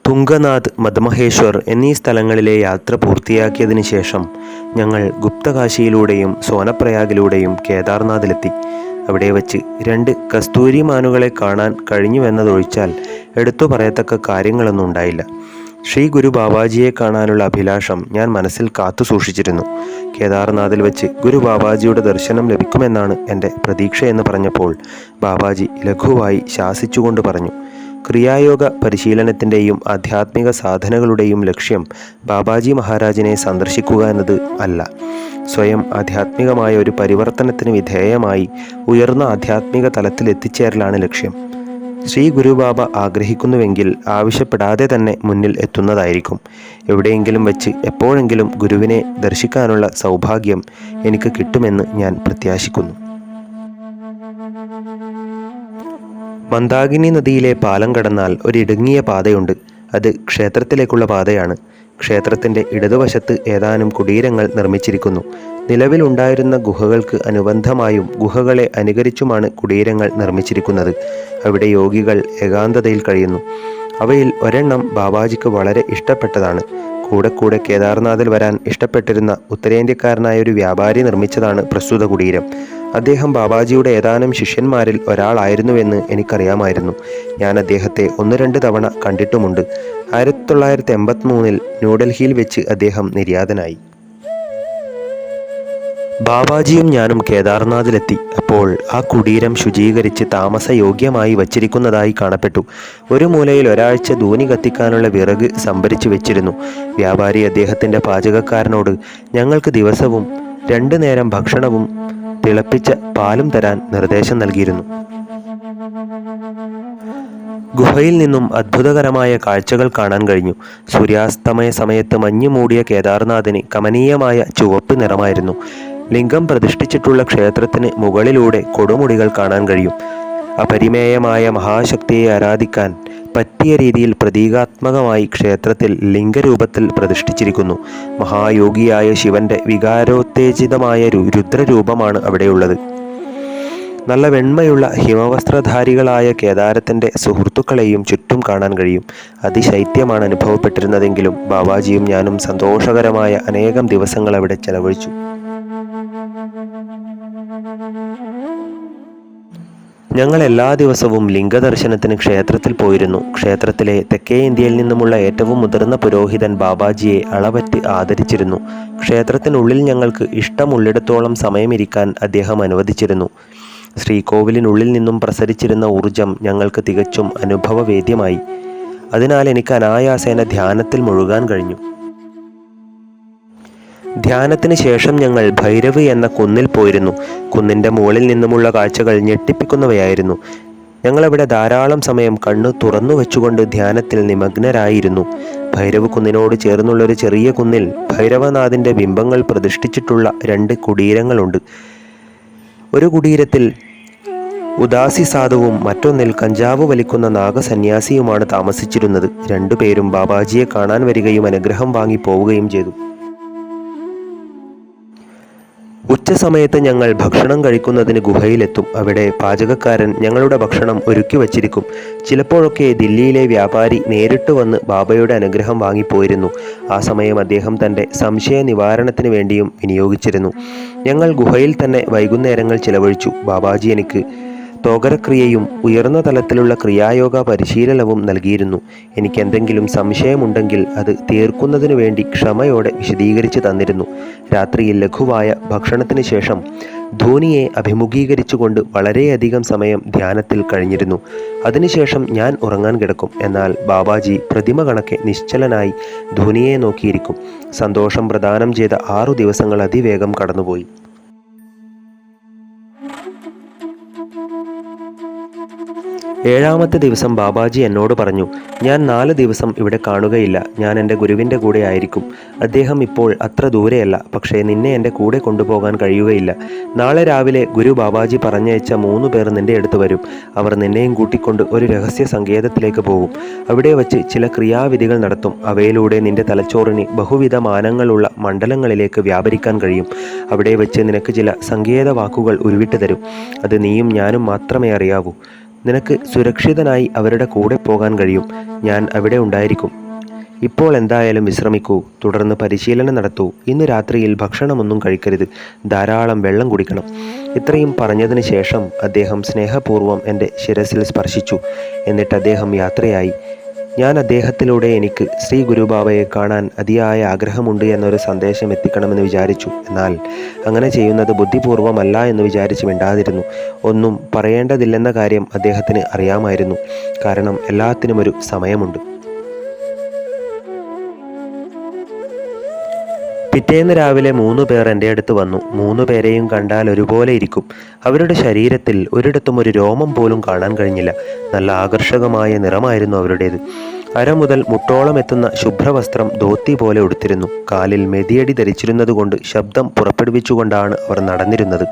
തുംഗനാഥ്, മദ്മഹേശ്വർ എന്നീ സ്ഥലങ്ങളിലെ യാത്ര പൂർത്തിയാക്കിയതിനു ശേഷം ഞങ്ങൾ ഗുപ്തകാശിയിലൂടെയും സോനപ്രയാഗിലൂടെയും കേദാർനാഥിലെത്തി. അവിടെ വച്ച് 2 കസ്തൂരി മാനുകളെ കാണാൻ കഴിഞ്ഞുവെന്നതൊഴിച്ചാൽ എടുത്തു പറയത്തക്ക കാര്യങ്ങളൊന്നും ഉണ്ടായില്ല. ശ്രീ ഗുരു ബാബാജിയെ കാണാനുള്ള അഭിലാഷം ഞാൻ മനസ്സിൽ കാത്തു സൂക്ഷിച്ചിരുന്നു. കേദാർനാഥിൽ വെച്ച് ഗുരു ബാബാജിയുടെ ദർശനം ലഭിക്കുമെന്നാണ് എൻ്റെ പ്രതീക്ഷയെന്ന് പറഞ്ഞപ്പോൾ ബാബാജി ലഘുവായി ശാസിച്ചുകൊണ്ട് പറഞ്ഞു, ക്രിയായോഗ പരിശീലനത്തിൻ്റെയും ആധ്യാത്മിക സാധനകളുടെയും ലക്ഷ്യം ബാബാജി മഹാരാജിനെ സന്ദർശിക്കുക എന്നത് അല്ല. സ്വയം ആധ്യാത്മികമായ ഒരു പരിവർത്തനത്തിന് വിധേയമായി ഉയർന്ന ആധ്യാത്മിക തലത്തിൽ എത്തിച്ചേരലാണ് ലക്ഷ്യം. ശ്രീ ഗുരുബാബ ആഗ്രഹിക്കുന്നുവെങ്കിൽ ആവശ്യപ്പെടാതെ തന്നെ മുന്നിൽ എത്തുന്നതായിരിക്കും. എവിടെയെങ്കിലും വെച്ച് എപ്പോഴെങ്കിലും ഗുരുവിനെ ദർശിക്കാനുള്ള സൗഭാഗ്യം എനിക്ക് കിട്ടുമെന്ന് ഞാൻ പ്രത്യാശിക്കുന്നു. മന്ദാകിനി നദിയിലെ പാലം കടന്നാൽ ഒരിടുങ്ങിയ പാതയുണ്ട്. അത് ക്ഷേത്രത്തിലേക്കുള്ള പാതയാണ്. ക്ഷേത്രത്തിൻ്റെ ഇടതുവശത്ത് ഏതാനും കുടീരങ്ങൾ നിർമ്മിച്ചിരിക്കുന്നു. നിലവിലുണ്ടായിരുന്ന ഗുഹകൾക്ക് അനുബന്ധമായും ഗുഹകളെ അനുകരിച്ചുമാണ് കുടീരങ്ങൾ നിർമ്മിച്ചിരിക്കുന്നത്. അവിടെ യോഗികൾ ഏകാന്തതയിൽ കഴിയുന്നു. അവയിൽ ഒരെണ്ണം ബാബാജിക്ക് വളരെ ഇഷ്ടപ്പെട്ടതാണ്. കൂടെ കേദാർനാഥിൽ വരാൻ ഇഷ്ടപ്പെട്ടിരുന്ന ഉത്തരേന്ത്യക്കാരനായ ഒരു വ്യാപാരി നിർമ്മിച്ചതാണ് പ്രസ്തുത കുടീരം. അദ്ദേഹം ബാബാജിയുടെ ഏതാനും ശിഷ്യന്മാരിൽ ഒരാളായിരുന്നുവെന്ന് എനിക്കറിയാമായിരുന്നു. ഞാൻ അദ്ദേഹത്തെ 1-2 തവണ കണ്ടിട്ടുമുണ്ട്. 1983 ന്യൂഡൽഹിയിൽ വെച്ച് അദ്ദേഹം നിര്യാതനായി. ബാബാജിയും ഞാനും കേദാർനാഥിലെത്തി. അപ്പോൾ ആ കുടീരം ശുചീകരിച്ച് താമസയോഗ്യമായി വച്ചിരിക്കുന്നതായി കാണപ്പെട്ടു. ഒരു മൂലയിൽ ഒരാഴ്ച ധൂനി കത്തിക്കാനുള്ള വിറക് സംഭരിച്ചു വെച്ചിരുന്നു. വ്യാപാരി അദ്ദേഹത്തിൻ്റെ പാചകക്കാരനോട് ഞങ്ങൾക്ക് ദിവസവും 2 നേരം ഭക്ഷണവും തിളപ്പിച്ച പാലും തരാൻ നിർദ്ദേശം നൽകിയിരുന്നു. ഗുഹയിൽ നിന്നും അത്ഭുതകരമായ കാഴ്ചകൾ കാണാൻ കഴിഞ്ഞു. സൂര്യാസ്തമയ സമയത്ത് മഞ്ഞു മൂടിയ കേദാർനാഥിന് കമനീയമായ ചുവപ്പ് നിറമായിരുന്നു. ലിംഗം പ്രതിഷ്ഠിച്ചിട്ടുള്ള ക്ഷേത്രത്തിന് മുകളിലൂടെ കൊടുമുടികൾ കാണാൻ കഴിയും. അപരിമേയമായ മഹാശക്തിയെ ആരാധിക്കാൻ പറ്റിയ രീതിയിൽ പ്രതീകാത്മകമായി ക്ഷേത്രത്തിൽ ലിംഗരൂപത്തിൽ പ്രതിഷ്ഠിച്ചിരിക്കുന്നു. മഹായോഗിയായ ശിവന്റെ വികാരോത്തേജിതമായ രുദ്രരൂപമാണ് അവിടെയുള്ളത്. നല്ല വെണ്മയുള്ള ഹിമവസ്ത്രധാരികളായ കേദാരത്തിൻ്റെ സുഹൃത്തുക്കളെയും ചുറ്റും കാണാൻ കഴിയും. അതിശൈത്യമാണ് അനുഭവപ്പെട്ടിരുന്നതെങ്കിലും ബാബാജിയും ഞാനും സന്തോഷകരമായ അനേകം ദിവസങ്ങൾ അവിടെ ചെലവഴിച്ചു. ഞങ്ങൾ എല്ലാ ദിവസവും ലിംഗദർശനത്തിന് ക്ഷേത്രത്തിൽ പോയിരുന്നു. ക്ഷേത്രത്തിലെ തെക്കേ ഇന്ത്യയിൽ നിന്നുമുള്ള ഏറ്റവും മുതിർന്ന പുരോഹിതൻ ബാബാജിയെ അളവറ്റ് ആദരിച്ചിരുന്നു. ക്ഷേത്രത്തിനുള്ളിൽ ഞങ്ങൾക്ക് ഇഷ്ടമുള്ളിടത്തോളം സമയമിരിക്കാൻ അദ്ദേഹം അനുവദിച്ചിരുന്നു. ശ്രീകോവിലിനുള്ളിൽ നിന്നും പ്രസരിച്ചിരുന്ന ഊർജം ഞങ്ങൾക്ക് തികച്ചും അനുഭവവേദ്യമായി. അതിനാൽ എനിക്ക് അനായാസേന ധ്യാനത്തിൽ മുഴുകാൻ കഴിഞ്ഞു. ധ്യാനത്തിന് ശേഷം ഞങ്ങൾ ഭൈരവ് എന്ന കുന്നിൽ പോയിരുന്നു. കുന്നിൻ്റെ മുകളിൽ നിന്നുമുള്ള കാഴ്ചകൾ ഞെട്ടിപ്പിക്കുന്നവയായിരുന്നു. ഞങ്ങളവിടെ ധാരാളം സമയം കണ്ണു തുറന്നു വെച്ചുകൊണ്ട് ധ്യാനത്തിൽ നിമഗ്നരായിരുന്നു. ഭൈരവ് കുന്നിനോട് ചേർന്നുള്ളൊരു ചെറിയ കുന്നിൽ ഭൈരവനാഥിൻ്റെ ബിംബങ്ങൾ പ്രതിഷ്ഠിച്ചിട്ടുള്ള 2 കുടീരങ്ങളുണ്ട്. ഒരു കുടീരത്തിൽ ഉദാസി സാധുവും മറ്റൊന്നിൽ കഞ്ചാവ് വലിക്കുന്ന നാഗസന്യാസിയുമാണ് താമസിച്ചിരുന്നത്. 2 പേരും ബാബാജിയെ കാണാൻ വരികയും അനുഗ്രഹം വാങ്ങി പോവുകയും ചെയ്തു. ഉച്ചസമയത്ത് ഞങ്ങൾ ഭക്ഷണം കഴിക്കുന്നതിന് ഗുഹയിലെത്തും. അവിടെ പാചകക്കാരൻ ഞങ്ങളുടെ ഭക്ഷണം ഒരുക്കി വച്ചിരിക്കും. ചിലപ്പോഴൊക്കെ ദില്ലിയിലെ വ്യാപാരി നേരിട്ട് വന്ന് ബാബയുടെ അനുഗ്രഹം വാങ്ങിപ്പോയിരുന്നു. ആ സമയം അദ്ദേഹം തൻ്റെ സംശയ നിവാരണത്തിന് വേണ്ടിയും വിനിയോഗിച്ചിരുന്നു. ഞങ്ങൾ ഗുഹയിൽ തന്നെ വൈകുന്നേരങ്ങൾ ചിലവഴിച്ചു. ബാബാജി എനിക്ക് തോകരക്രിയയും ഉയർന്ന തലത്തിലുള്ള ക്രിയായോഗ പരിശീലനവും നൽകിയിരുന്നു. എനിക്ക് എന്തെങ്കിലും സംശയമുണ്ടെങ്കിൽ അത് തീർക്കുന്നതിനു വേണ്ടി ക്ഷമയോടെ വിശദീകരിച്ച് തന്നിരുന്നു. രാത്രിയിൽ ലഘുവായ ഭക്ഷണത്തിന് ശേഷം ധോനിയെ അഭിമുഖീകരിച്ചുകൊണ്ട് വളരെയധികം സമയം ധ്യാനത്തിൽ കഴിഞ്ഞിരുന്നു. അതിനുശേഷം ഞാൻ ഉറങ്ങാൻ കിടക്കും. എന്നാൽ ബാബാജി പ്രതിമ കണക്കെ നിശ്ചലനായി ധോനിയെ നോക്കിയിരിക്കും. സന്തോഷം പ്രദാനം ചെയ്ത 6 ദിവസങ്ങൾ അതിവേഗം കടന്നുപോയി. ഏഴാമത്തെ ദിവസം ബാബാജി എന്നോട് പറഞ്ഞു, ഞാൻ 4 ദിവസം ഇവിടെ കാണുകയില്ല. ഞാൻ എൻ്റെ ഗുരുവിൻ്റെ കൂടെ ആയിരിക്കും. അദ്ദേഹം ഇപ്പോൾ അത്ര ദൂരെയല്ല. പക്ഷേ നിന്നെ എൻ്റെ കൂടെ കൊണ്ടുപോകാൻ കഴിയുകയില്ല. നാളെ രാവിലെ ഗുരു ബാബാജി പറഞ്ഞയച്ച 3 പേർ നിൻ്റെ അടുത്ത് വരും. അവർ നിന്നെയും കൂട്ടിക്കൊണ്ട് ഒരു രഹസ്യ സങ്കേതത്തിലേക്ക് പോകും. അവിടെ വച്ച് ചില ക്രിയാവിധികൾ നടത്തും. അവയിലൂടെ നിൻ്റെ തലച്ചോറിന് ബഹുവിധ മാനങ്ങളുള്ള മണ്ഡലങ്ങളിലേക്ക് വ്യാപരിക്കാൻ കഴിയും. അവിടെ വെച്ച് നിനക്ക് ചില സങ്കേത വാക്കുകൾ ഉരുവിട്ട് തരും. അത് നീയും ഞാനും മാത്രമേ അറിയാവൂ. നിനക്ക് സുരക്ഷിതനായി അവരുടെ കൂടെ പോകാൻ കഴിയും. ഞാൻ അവിടെ ഉണ്ടായിരിക്കും. ഇപ്പോൾ എന്തായാലും വിശ്രമിക്കൂ. തുടർന്ന് പരിശീലനം നടത്തൂ. ഇന്ന് രാത്രിയിൽ ഭക്ഷണമൊന്നും കഴിക്കരുത്. ധാരാളം വെള്ളം കുടിക്കണം. ഇത്രയും പറഞ്ഞതിന് ശേഷം അദ്ദേഹം സ്നേഹപൂർവ്വം എൻ്റെ ശിരസിൽ സ്പർശിച്ചു. എന്നിട്ട് അദ്ദേഹം യാത്രയായി. ഞാൻ അദ്ദേഹത്തിലൂടെ എനിക്ക് ശ്രീ ഗുരുബാബയെ കാണാൻ അതിയായ ആഗ്രഹമുണ്ട് എന്നൊരു സന്ദേശം എത്തിക്കണമെന്ന് വിചാരിച്ചു. എന്നാൽ അങ്ങനെ ചെയ്യുന്നത് ബുദ്ധിപൂർവമല്ല എന്ന് വിചാരിച്ച് മിണ്ടാതിരുന്നു. ഒന്നും പറയേണ്ടതില്ലെന്ന കാര്യം അദ്ദേഹത്തിന് അറിയാമായിരുന്നു. കാരണം എല്ലാത്തിനും ഒരു സമയമുണ്ട്. പിറ്റേന്ന് രാവിലെ 3 പേർ എൻ്റെ അടുത്ത് വന്നു. 3 പേരെയും കണ്ടാൽ ഒരുപോലെ ഇരിക്കും. അവരുടെ ശരീരത്തിൽ ഒരിടത്തും ഒരു രോമം പോലും കാണാൻ കഴിഞ്ഞില്ല. നല്ല ആകർഷകമായ നിറമായിരുന്നു അവരുടേത്. അര മുതൽ മുട്ടോളം എത്തുന്ന ശുഭ്രവസ്ത്രം ധോത്തി പോലെ ഉടുത്തിരുന്നു. കാലിൽ മെതിയടി ധരിച്ചിരുന്നതുകൊണ്ട് ശബ്ദം പുറപ്പെടുവിച്ചുകൊണ്ടാണ് അവർ നടന്നിരുന്നത്.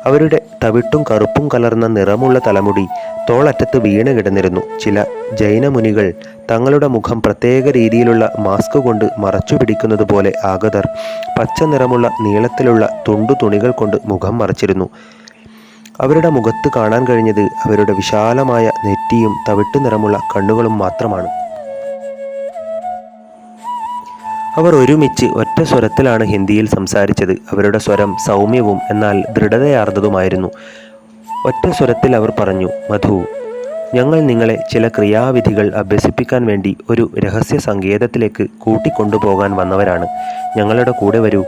അവരുടെ തവിട്ടും കറുപ്പും കലർന്ന നിറമുള്ള തലമുടി തോളറ്റത്ത് വീണ് കിടന്നിരുന്നു. ചില ജൈനമുനികൾ തങ്ങളുടെ മുഖം പ്രത്യേക രീതിയിലുള്ള മാസ്ക് കൊണ്ട് മറച്ചു പിടിക്കുന്നത് പോലെ ആഗതർ പച്ച നിറമുള്ള നീളത്തിലുള്ള തുണികൾ കൊണ്ട് മുഖം മറച്ചിരുന്നു. അവരുടെ മുഖത്ത് കാണാൻ കഴിഞ്ഞത് അവരുടെ വിശാലമായ നെറ്റിയും തവിട്ട് നിറമുള്ള കണ്ണുകളും മാത്രമാണ്. അവർ ഒരുമിച്ച് ഒറ്റ സ്വരത്തിലാണ് ഹിന്ദിയിൽ സംസാരിച്ചത്. അവരുടെ സ്വരം സൗമ്യവും എന്നാൽ ദൃഢതയാർന്നതുമായിരുന്നു. ഒറ്റ സ്വരത്തിൽ അവർ പറഞ്ഞു, മധു, ഞങ്ങൾ നിങ്ങളെ ചില ക്രിയാവിധികൾ അഭ്യസിപ്പിക്കാൻ വേണ്ടി ഒരു രഹസ്യ സങ്കേതത്തിലേക്ക് കൂട്ടിക്കൊണ്ടുപോകാൻ വന്നവരാണ്. ഞങ്ങളുടെ കൂടെ വരൂ.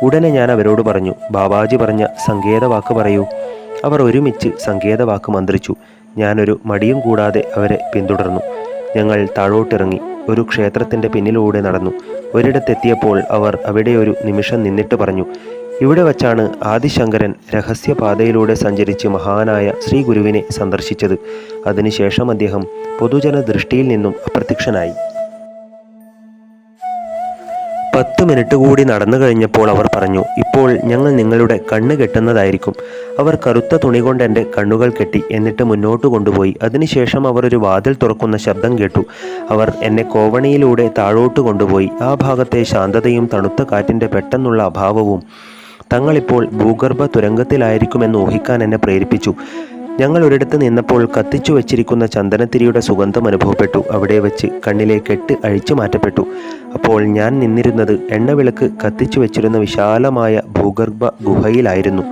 ഉടനെ ഞാൻ അവരോട് പറഞ്ഞു, ബാബാജി പറഞ്ഞ സങ്കേതവാക്ക് പറയൂ. അവർ ഒരുമിച്ച് സങ്കേതവാക്ക് മന്ത്രിച്ചു. ഞാനൊരു മടിയും കൂടാതെ അവരെ പിന്തുടർന്നു. ഞങ്ങൾ താഴോട്ടിറങ്ങി ഒരു ക്ഷേത്രത്തിൻ്റെ പിന്നിലൂടെ നടന്നു. ഒരിടത്തെത്തിയപ്പോൾ അവർ അവിടെ ഒരു നിമിഷം നിന്നിട്ട് പറഞ്ഞു, ഇവിടെ വച്ചാണ് ആദിശങ്കരൻ രഹസ്യപാതയിലൂടെ സഞ്ചരിച്ച് മഹാനായ ശ്രീ ഗുരുവിനെ സന്ദർശിച്ചത്. അതിനുശേഷം അദ്ദേഹം പൊതുജന ദൃഷ്ടിയിൽ നിന്നും അപ്രത്യക്ഷനായി. 10 മിനിറ്റ് കൂടി നടന്നു കഴിഞ്ഞപ്പോൾ അവർ പറഞ്ഞു, ഇപ്പോൾ ഞങ്ങൾ നിങ്ങളുടെ കണ്ണ് കെട്ടുന്നതായിരിക്കും. അവർ കറുത്ത തുണി കൊണ്ട് എൻ്റെ കണ്ണുകൾ കെട്ടി. എന്നിട്ട് മുന്നോട്ട് കൊണ്ടുപോയി. അതിനുശേഷം അവർ ഒരു വാതിൽ തുറക്കുന്ന ശബ്ദം കേട്ടു. അവർ എന്നെ കോവണിയിലൂടെ താഴോട്ട് കൊണ്ടുപോയി. ആ ഭാഗത്തെ ശാന്തതയും തണുത്ത കാറ്റിൻ്റെ പെട്ടെന്നുള്ള അഭാവവും തങ്ങളിപ്പോൾ ഭൂഗർഭ തുരങ്കത്തിലായിരിക്കുമെന്ന് ഊഹിക്കാൻ എന്നെ പ്രേരിപ്പിച്ചു. ഞങ്ങൾ ഒരിടത്ത് നിന്നപ്പോൾ കത്തിച്ചു വച്ചിരിക്കുന്ന ചന്ദനത്തിരിയുടെ സുഗന്ധം അനുഭവപ്പെട്ടു. അവിടെ വെച്ച് കണ്ണിലെ കെട്ട് അഴിച്ചു മാറ്റപ്പെട്ടു. അപ്പോൾ ഞാൻ നിന്നിരുന്നത് എണ്ണവിളക്ക് കത്തിച്ചു വച്ചിരുന്ന വിശാലമായ ഭൂഗർഭ ഗുഹയിലായിരുന്നു.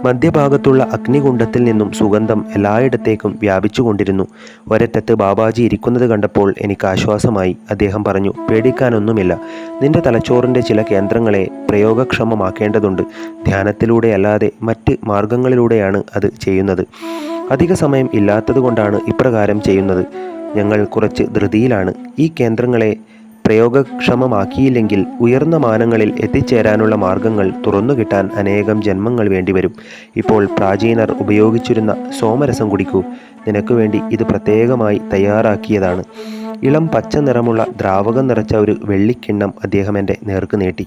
മധ്യഭാഗത്തുള്ള അഗ്നികുണ്ഡത്തിൽ നിന്നും സുഗന്ധം എല്ലായിടത്തേക്കും വ്യാപിച്ചുകൊണ്ടിരുന്നു. ഒരറ്റത്ത് ബാബാജി ഇരിക്കുന്നത് കണ്ടപ്പോൾ എനിക്ക് ആശ്വാസമായി. അദ്ദേഹം പറഞ്ഞു, പേടിക്കാനൊന്നുമില്ല. നിന്റെ തലച്ചോറിൻ്റെ ചില കേന്ദ്രങ്ങളെ പ്രയോഗക്ഷമമാക്കേണ്ടതുണ്ട്. ധ്യാനത്തിലൂടെ അല്ലാതെ മറ്റ് മാർഗങ്ങളിലൂടെയാണ് അത് ചെയ്യുന്നത്. അധിക സമയം ഇല്ലാത്തതുകൊണ്ടാണ് ഇപ്രകാരം ചെയ്യുന്നത്. ഞങ്ങൾ കുറച്ച് ധൃതിയിലാണ്. ഈ കേന്ദ്രങ്ങളെ പ്രയോഗക്ഷമമാക്കിയില്ലെങ്കിൽ ഉയർന്ന മാനങ്ങളിൽ എത്തിച്ചേരാനുള്ള മാർഗങ്ങൾ തുറന്നുകിട്ടാൻ അനേകം ജന്മങ്ങൾ വേണ്ടിവരും. ഇപ്പോൾ പ്രാചീനർ ഉപയോഗിച്ചിരുന്ന സോമരസം കുടിക്കൂ. നിനക്ക് വേണ്ടി ഇത് പ്രത്യേകമായി തയ്യാറാക്കിയതാണ്. ഇളം പച്ച നിറമുള്ള ദ്രാവകം നിറച്ച ഒരു വെള്ളിക്കിണ്ണം അദ്ദേഹം എൻ്റെ നേർക്ക് നീട്ടി.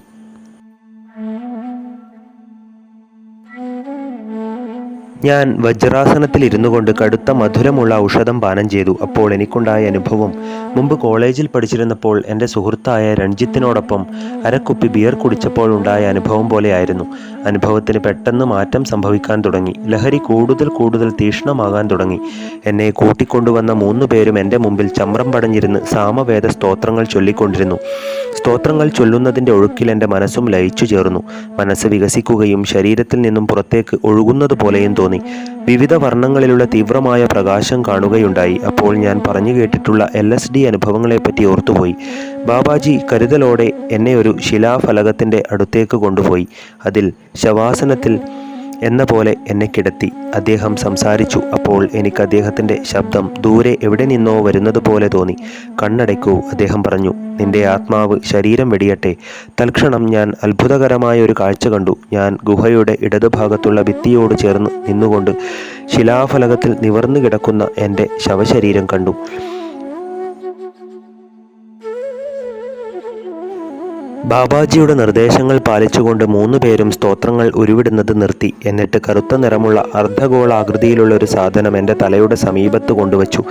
ഞാൻ വജ്രാസനത്തിൽ ഇരുന്നു കൊണ്ട് കടുത്ത മധുരമുള്ള ഔഷധം പാനം ചെയ്തു. അപ്പോൾ എനിക്കുണ്ടായ അനുഭവം മുമ്പ് കോളേജിൽ പഠിച്ചിരുന്നപ്പോൾ എൻ്റെ സുഹൃത്തായ രഞ്ജിത്തിനോടൊപ്പം അരക്കുപ്പി ബിയർ കുടിച്ചപ്പോൾ ഉണ്ടായ അനുഭവം പോലെയായിരുന്നു. അനുഭവത്തിന് പെട്ടെന്ന് മാറ്റം സംഭവിക്കാൻ തുടങ്ങി. ലഹരി കൂടുതൽ തീക്ഷ്ണമാകാൻ തുടങ്ങി. എന്നെ കൂട്ടിക്കൊണ്ടുവന്ന 3 പേരും എൻ്റെ മുമ്പിൽ ചമ്രം പടഞ്ഞിരുന്ന് സാമവേദ സ്തോത്രങ്ങൾ ചൊല്ലിക്കൊണ്ടിരുന്നു. സ്തോത്രങ്ങൾ ചൊല്ലുന്നതിൻ്റെ ഒഴുക്കിൽ എൻ്റെ മനസ്സും ലയിച്ചു ചേർന്നു. മനസ്സ് വികസിക്കുകയും ശരീരത്തിൽ നിന്നും പുറത്തേക്ക് ഒഴുകുന്നത് പോലെയും തോന്നി. വിവിധ വർണ്ണങ്ങളിലുള്ള തീവ്രമായ പ്രകാശം കാണുകയുണ്ടായി. അപ്പോൾ ഞാൻ പറഞ്ഞു കേട്ടിട്ടുള്ള LSD അനുഭവങ്ങളെപ്പറ്റി ഓർത്തുപോയി. ബാബാജി കരുതലോടെ എന്നെ ഒരു ശിലാഫലകത്തിൻ്റെ അടുത്തേക്ക് കൊണ്ടുപോയി. അതിൽ ശവാസനത്തിൽ എന്ന പോലെ എന്നെ കിടത്തി. അദ്ദേഹം സംസാരിച്ചു. അപ്പോൾ എനിക്ക് അദ്ദേഹത്തിൻ്റെ ശബ്ദം ദൂരെ എവിടെ നിന്നോ വരുന്നത് പോലെ തോന്നി. കണ്ണടയ്ക്കൂ, അദ്ദേഹം പറഞ്ഞു. നിന്റെ ആത്മാവ് ശരീരം വെടിയട്ടെ. തൽക്ഷണം ഞാൻ അത്ഭുതകരമായ ഒരു കാഴ്ച കണ്ടു. ഞാൻ ഗുഹയുടെ ഇടതുഭാഗത്തുള്ള ഭിത്തിയോട് ചേർന്ന് നിന്നുകൊണ്ട് ശിലാഫലകത്തിൽ നിവർന്നു കിടക്കുന്ന എൻ്റെ ശവശരീരം കണ്ടു. ബാബാജിയുടെ നിർദ്ദേശങ്ങൾ പാലിച്ചുകൊണ്ട് 3 പേരും സ്തോത്രങ്ങൾ ഉരുവിടുന്നത് നിർത്തി. എന്നിട്ട് കറുത്ത നിറമുള്ള അർദ്ധഗോളാകൃതിയിലുള്ള ഒരു സാധനം എൻ്റെ തലയുടെ സമീപത്ത് കൊണ്ടുവച്ചു.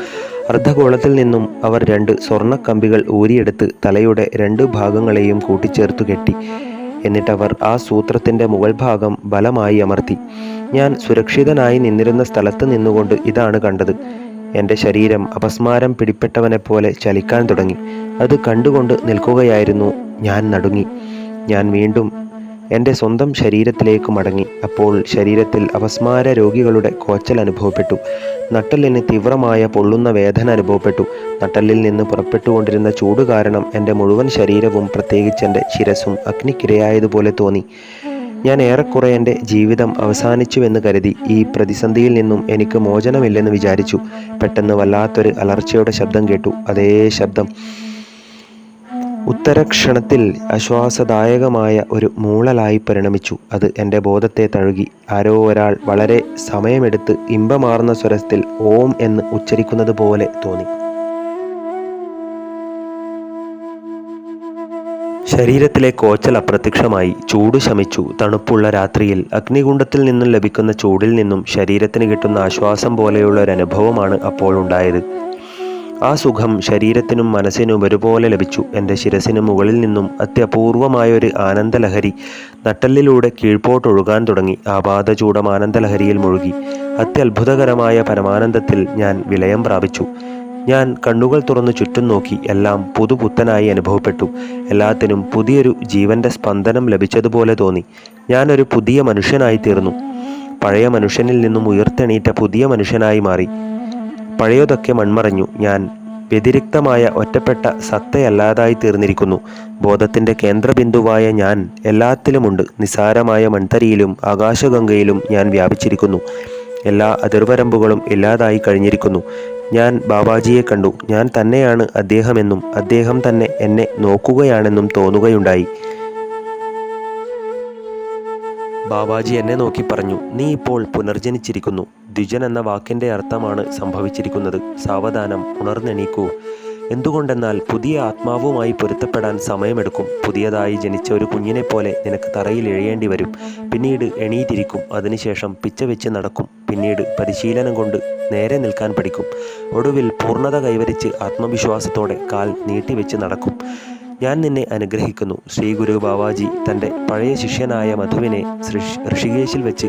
അർദ്ധഗോളത്തിൽ നിന്നും അവർ 2 സ്വർണ്ണക്കമ്പികൾ ഊരിയെടുത്ത് തലയുടെ 2 ഭാഗങ്ങളെയും കൂട്ടിച്ചേർത്തു കെട്ടി. എന്നിട്ടവർ ആ സൂത്രത്തിൻ്റെ മുകൾ ഭാഗം ബലമായി അമർത്തി. ഞാൻ സുരക്ഷിതനായി നിന്നിരുന്ന സ്ഥലത്ത് നിന്നുകൊണ്ട് ഇതാണ് കണ്ടത്. എൻ്റെ ശരീരം അപസ്മാരം പിടിപ്പെട്ടവനെപ്പോലെ ചലിക്കാൻ തുടങ്ങി. അത് കണ്ടുകൊണ്ട് നിൽക്കുകയായിരുന്നു ഞാൻ. നടുങ്ങി. ഞാൻ വീണ്ടും എൻ്റെ സ്വന്തം ശരീരത്തിലേക്ക് മടങ്ങി. അപ്പോൾ ശരീരത്തിൽ അപസ്മാര രോഗികളുടെ കോച്ചൽ അനുഭവപ്പെട്ടു. നട്ടെല്ലിന് തീവ്രമായ പൊള്ളുന്ന വേദന അനുഭവപ്പെട്ടു. നട്ടെല്ലിൽ നിന്ന് പുറപ്പെട്ടുകൊണ്ടിരുന്ന ചൂട് കാരണം എൻ്റെ മുഴുവൻ ശരീരവും, പ്രത്യേകിച്ച് എൻ്റെ ശിരസും അഗ്നിക്കിരയായതുപോലെ തോന്നി. ഞാൻ ഏറെക്കുറെ എൻ്റെ ജീവിതം അവസാനിച്ചുവെന്ന് കരുതി. ഈ പ്രതിസന്ധിയിൽ നിന്നും എനിക്ക് മോചനമില്ലെന്ന് വിചാരിച്ചു. പെട്ടെന്ന് വല്ലാത്തൊരു അലർച്ചയുടെ ശബ്ദം കേട്ടു. അതേ ശബ്ദം ഉത്തരക്ഷണത്തിൽ ആശ്വാസദായകമായ ഒരു മൂളലായി പരിണമിച്ചു. അത് എൻ്റെ ബോധത്തെ തഴുകി. ആരോ ഒരാൾ വളരെ സമയമെടുത്ത് ഇമ്പമാർന്ന സ്വരത്തിൽ ഓം എന്ന് ഉച്ചരിക്കുന്നത് പോലെ തോന്നി. ശരീരത്തിലെ കോച്ചൽ അപ്രത്യക്ഷമായി. ചൂട് ശമിച്ചു. തണുപ്പുള്ള രാത്രിയിൽ അഗ്നികുണ്ഡത്തിൽ നിന്നും ലഭിക്കുന്ന ചൂടിൽ നിന്നും ശരീരത്തിന് കിട്ടുന്ന ആശ്വാസം പോലെയുള്ള ഒരു അനുഭവമാണ് അപ്പോൾ ഉണ്ടായത്. ആ സുഖം ശരീരത്തിനും മനസ്സിനും ഒരുപോലെ ലഭിച്ചു. എൻ്റെ ശിരസിന് മുകളിൽ നിന്നും അത്യപൂർവമായൊരു ആനന്ദലഹരി നട്ടെല്ലിലൂടെ കീഴ്പോട്ടൊഴുകാൻ തുടങ്ങി. ആപാദചൂടം ആനന്ദലഹരിയിൽ മുഴുകി. അത്യത്ഭുതകരമായ പരമാനന്ദത്തിൽ ഞാൻ വിലയം പ്രാപിച്ചു. ഞാൻ കണ്ണുകൾ തുറന്നു ചുറ്റും നോക്കി. എല്ലാം പുതുപുത്തനായി അനുഭവപ്പെട്ടു. എല്ലാത്തിനും പുതിയൊരു ജീവൻ്റെ സ്പന്ദനം ലഭിച്ചതുപോലെ തോന്നി. ഞാനൊരു പുതിയ മനുഷ്യനായി തീർന്നു. പഴയ മനുഷ്യനിൽ നിന്നും ഉയർത്തെണീറ്റ പുതിയ മനുഷ്യനായി മാറി. പഴയതൊക്കെ മൺമറഞ്ഞു. ഞാൻ വ്യതിരിക്തമായ ഒറ്റപ്പെട്ട സത്തയല്ലാതായി തീർന്നിരിക്കുന്നു. ബോധത്തിൻ്റെ കേന്ദ്രബിന്ദുവായ ഞാൻ എല്ലാത്തിലുമുണ്ട്. നിസാരമായ മൺതരിയിലും ആകാശഗംഗയിലും ഞാൻ വ്യാപിച്ചിരിക്കുന്നു. എല്ലാ അതിർവരമ്പുകളും ഇല്ലാതായി കഴിഞ്ഞിരിക്കുന്നു. ഞാൻ ബാബാജിയെ കണ്ടു. ഞാൻ തന്നെയാണ് അദ്ദേഹമെന്നും അദ്ദേഹം തന്നെ എന്നെ നോക്കുകയാണെന്നും തോന്നുകയുണ്ടായി. ബാബാജി എന്നെ നോക്കി പറഞ്ഞു, നീ ഇപ്പോൾ പുനർജനിച്ചിരിക്കുന്നു. ദ്വിജൻ എന്ന വാക്കിൻ്റെ അർത്ഥമാണ് സംഭവിച്ചിരിക്കുന്നത്. സാവധാനം ഉണർന്നെണീക്കൂ. എന്തുകൊണ്ടെന്നാൽ പുതിയ ആത്മാവുമായി പൊരുത്തപ്പെടാൻ സമയമെടുക്കും. പുതിയതായി ജനിച്ച ഒരു കുഞ്ഞിനെ പോലെ നിനക്ക് തറയിൽ എഴയേണ്ടി വരും. പിന്നീട് എണീറ്റിരിക്കും. അതിനുശേഷം പിച്ച വെച്ച് നടക്കും. പിന്നീട് പരിശീലനം കൊണ്ട് നേരെ നിൽക്കാൻ പഠിക്കും. ഒടുവിൽ പൂർണ്ണത കൈവരിച്ച് ആത്മവിശ്വാസത്തോടെ കാൽ നീട്ടിവെച്ച് നടക്കും. ഞാൻ നിന്നെ അനുഗ്രഹിക്കുന്നു. ശ്രീ ഗുരു ബാബാജി തൻ്റെ പഴയ ശിഷ്യനായ മധുവിനെ ഋഷികേശിൽ വെച്ച്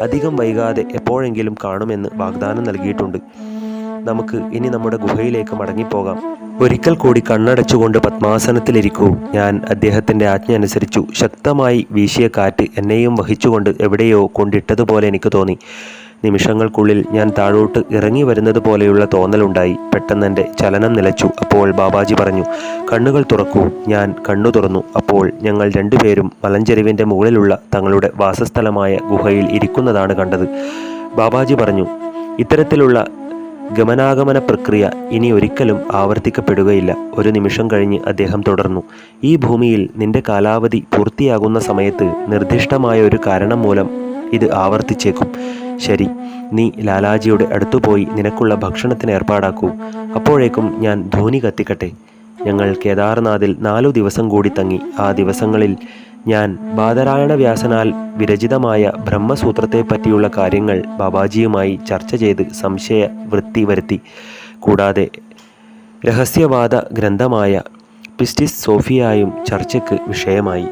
അധികം വൈകാതെ എപ്പോഴെങ്കിലും കാണുമെന്ന് വാഗ്ദാനം നൽകിയിട്ടുണ്ട്. നമുക്ക് ഇനി നമ്മുടെ ഗുഹയിലേക്ക് മടങ്ങിപ്പോകാം. ഒരിക്കൽ കൂടി കണ്ണടച്ചുകൊണ്ട് പത്മാസനത്തിലിരിക്കൂ. ഞാൻ അദ്ദേഹത്തിൻ്റെ ആജ്ഞ അനുസരിച്ചു. ശക്തമായി വീശിയ കാറ്റ് എന്നെയും വഹിച്ചുകൊണ്ട് എവിടെയോ കൊണ്ടിട്ടതുപോലെ എനിക്ക് തോന്നി. നിമിഷങ്ങൾക്കുള്ളിൽ ഞാൻ താഴോട്ട് ഇറങ്ങി വരുന്നത് പോലെയുള്ള തോന്നലുണ്ടായി. പെട്ടെന്ന് എൻ്റെ ചലനം നിലച്ചു. അപ്പോൾ ബാബാജി പറഞ്ഞു, കണ്ണുകൾ തുറക്കൂ. ഞാൻ കണ്ണു തുറന്നു. അപ്പോൾ ഞങ്ങൾ രണ്ടുപേരും മലഞ്ചെരുവിൻ്റെ മുകളിലുള്ള തങ്ങളുടെ വാസസ്ഥലമായ ഗുഹയിൽ ഇരിക്കുന്നതാണ് കണ്ടത്. ബാബാജി പറഞ്ഞു, ഇത്തരത്തിലുള്ള ഗമനാഗമന പ്രക്രിയ ഇനി ഒരിക്കലും ആവർത്തിക്കപ്പെടുകയില്ല. ഒരു നിമിഷം കഴിഞ്ഞ് അദ്ദേഹം തുടർന്നു, ഈ ഭൂമിയിൽ നിന്റെ കാലാവധി പൂർത്തിയാകുന്ന സമയത്ത് നിർദ്ദിഷ്ടമായ ഒരു കാരണം മൂലം ഇത് ആവർത്തിച്ചേക്കും. ശരി, നീ ലാലാജിയുടെ അടുത്തുപോയി നിനക്കുള്ള ഭക്ഷണത്തിന് ഏർപ്പാടാക്കൂ. അപ്പോഴേക്കും ഞാൻ ധൂനി കത്തിക്കട്ടെ. ഞങ്ങൾ കേദാർനാഥിൽ 4 ദിവസം കൂടി തങ്ങി. ആ ദിവസങ്ങളിൽ ഞാൻ ബാദരായണ വ്യാസനാൽ വിരചിതമായ ബ്രഹ്മസൂത്രത്തെപ്പറ്റിയുള്ള കാര്യങ്ങൾ ബാബാജിയുമായി ചർച്ച ചെയ്ത് സംശയവൃത്തി വരുത്തി. കൂടാതെ രഹസ്യവാദ ഗ്രന്ഥമായ പിസ്റ്റിസ് സോഫിയായും ചർച്ചയ്ക്ക് വിഷയമായി.